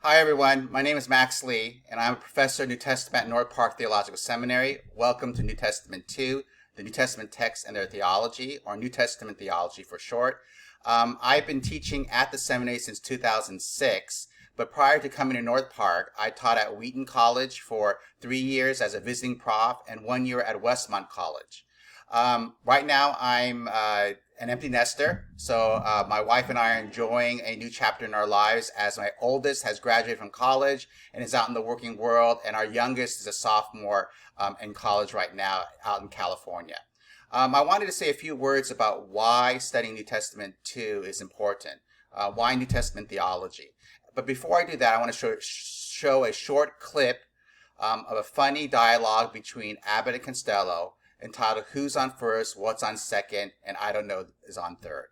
Hi everyone, my name is Max Lee, and I'm a professor of New Testament at North Park Theological Seminary. Welcome to New Testament 2, the New Testament Text and Theology, or New Testament Theology for short. I've been teaching at the seminary since 2006, but prior to coming to North Park, I taught at Wheaton College for 3 years as a visiting prof and 1 year at Westmont College. Right now, I'm an empty nester, so my wife and I are enjoying a new chapter in our lives as my oldest has graduated from college and is out in the working world, and our youngest is a sophomore in college right now out in California. I wanted to say a few words about why studying New Testament 2 is important, why New Testament theology. But before I do that, I want to show a short clip of a funny dialogue between Abbott and Costello, entitled Who's on First, What's on Second, and I Don't Know is on Third.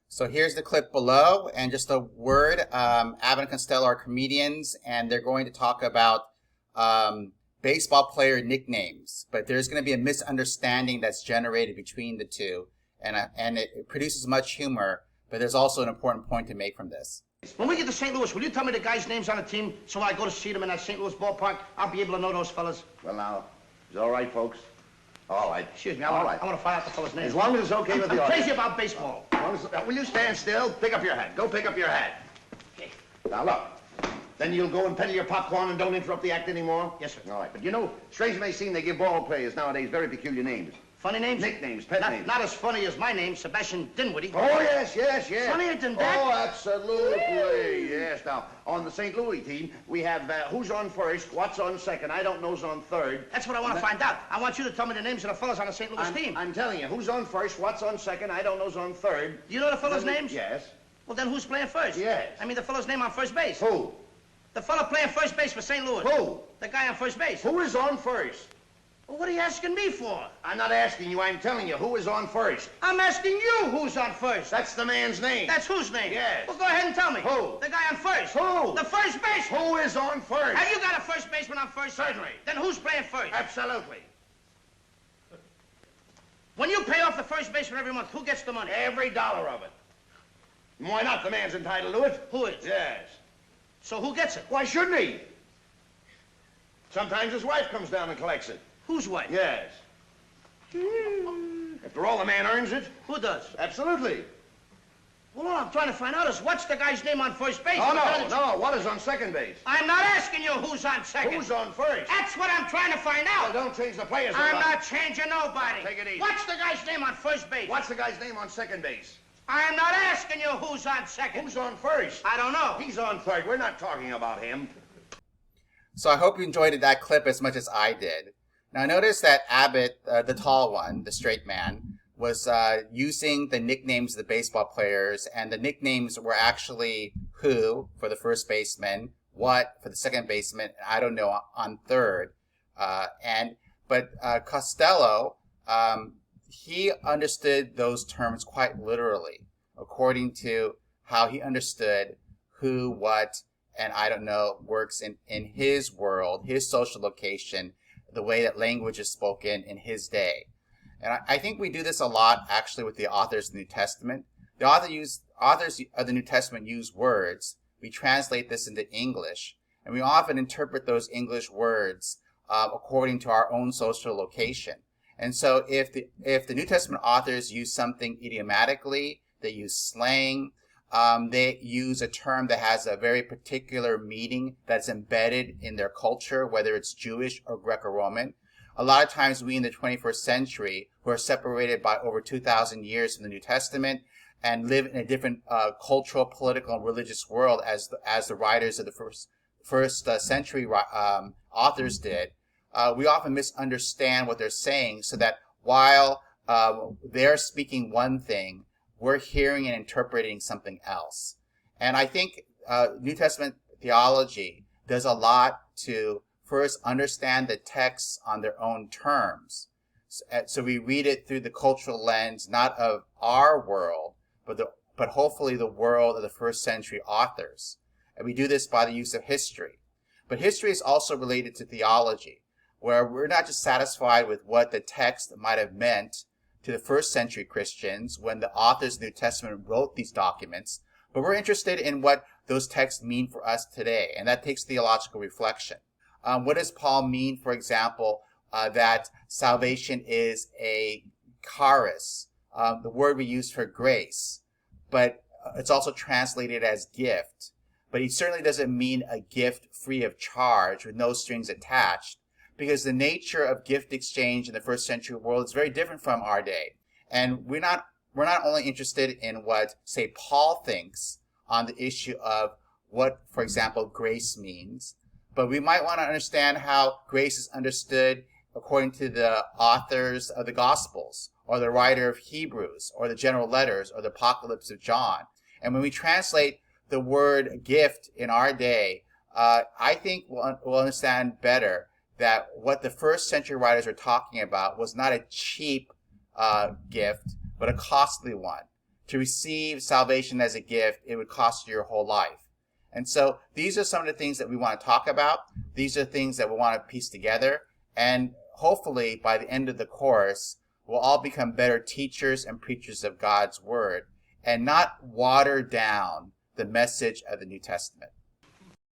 So here's the clip below, and just a word, Abbott and Costello are comedians, and they're going to talk about baseball player nicknames, but there's going to be a misunderstanding that's generated between the two, and it produces much humor, but there's also an important point to make from this. When we get to St. Louis, will you tell me the guys' names on the team so when I go to see them in that St. Louis ballpark, I'll be able to know those fellas? Well, now, is it all right, folks? All right. Excuse me, I want to find out the fellas' names. As long as it's okay with the I'm audience. crazy about baseball. Will you stand still? Pick up your hat. Go pick up your hat. Okay. Now, look. Then you'll go and peddle your popcorn and don't interrupt the act anymore? Yes, sir. All right. But you know, strange it may seem, they give ball players nowadays very peculiar names. Funny names? Nicknames, pet names. Not as funny as my name, Sebastian Dinwiddie. Oh, yes. Funnier than that? Oh, absolutely. Yes. Now, on the St. Louis team, we have who's on first, what's on second, I don't know's on third. That's what I want to find out. I want you to tell me the names of the fellas on the St. Louis team. I'm telling you, who's on first, what's on second, I don't know's on third. Do you know the fellas' names? Yes. Well, then who's playing first? Yes. I mean the fellow's name on first base. Who? The fellow playing first base for St. Louis. Who? The guy on first base. Who is on first? Well, what are you asking me for? I'm not asking you, I'm telling you, who is on first? I'm asking you who's on first. That's the man's name. That's whose name? Yes. Well, go ahead and tell me. Who? The guy on first. Who? The first baseman. Who is on first? Have you got a first baseman on first? Certainly. Then who's playing first? Absolutely. When you pay off the first baseman every month, who gets the money? Every dollar of it. Why not? The man's entitled to it. Who is? Yes. So who gets it? Why shouldn't he? Sometimes his wife comes down and collects it. Whose wife? Yes. After all, the man earns it. Who does? Absolutely. Well, all I'm trying to find out is what's the guy's name on first base? Oh, no. What is on second base? I'm not asking you who's on second. Who's on first? That's what I'm trying to find out. Well, don't change the players. I'm not changing nobody. Take it easy. What's the guy's name on first base? What's the guy's name on second base? I'm not asking you who's on second. Who's on first? I don't know. He's on third. We're not talking about him. So I hope you enjoyed that clip as much as I did. Now notice that Abbott, the tall one, the straight man, was using the nicknames of the baseball players, and the nicknames were actually who for the first baseman, what for the second baseman, and I don't know on third. But Costello, he understood those terms quite literally, according to how he understood who, what, and I don't know works in his world, his social location, the way that language is spoken in his day. And I think we do this a lot actually with the authors of the New Testament. The authors of the New Testament use words. We translate this into English, and we often interpret those English words according to our own social location. And so if the New Testament authors use something idiomatically, they use slang, they use a term that has a very particular meaning that's embedded in their culture, whether it's Jewish or Greco-Roman. A lot of times we in the 21st century, who are separated by over 2,000 years from the New Testament and live in a different cultural, political, and religious world as the writers of the first century authors did, we often misunderstand what they're saying, so that while they're speaking one thing, we're hearing and interpreting something else. And I think New Testament theology does a lot to first understand the texts on their own terms. So we read it through the cultural lens, not of our world, but hopefully the world of the first century authors. And we do this by the use of history. But history is also related to theology, where we're not just satisfied with what the text might have meant to the first century Christians when the authors of the New Testament wrote these documents, but we're interested in what those texts mean for us today? And that takes theological reflection. What does Paul mean, for example, that salvation is a charis, the word we use for grace, but it's also translated as gift. But he certainly doesn't mean a gift free of charge with no strings attached, because the nature of gift exchange in the first century world is very different from our day. And we're not only interested in what, say, Paul thinks on the issue of what, for example, grace means, but we might want to understand how grace is understood according to the authors of the Gospels, or the writer of Hebrews, or the general letters, or the Apocalypse of John. And when we translate the word gift in our day, I think we'll understand better that what the first century writers were talking about was not a cheap gift, but a costly one. To receive salvation as a gift, it would cost you your whole life. And so these are some of the things that we want to talk about. These are things that we want to piece together. And hopefully, by the end of the course, we'll all become better teachers and preachers of God's Word and not water down the message of the New Testament.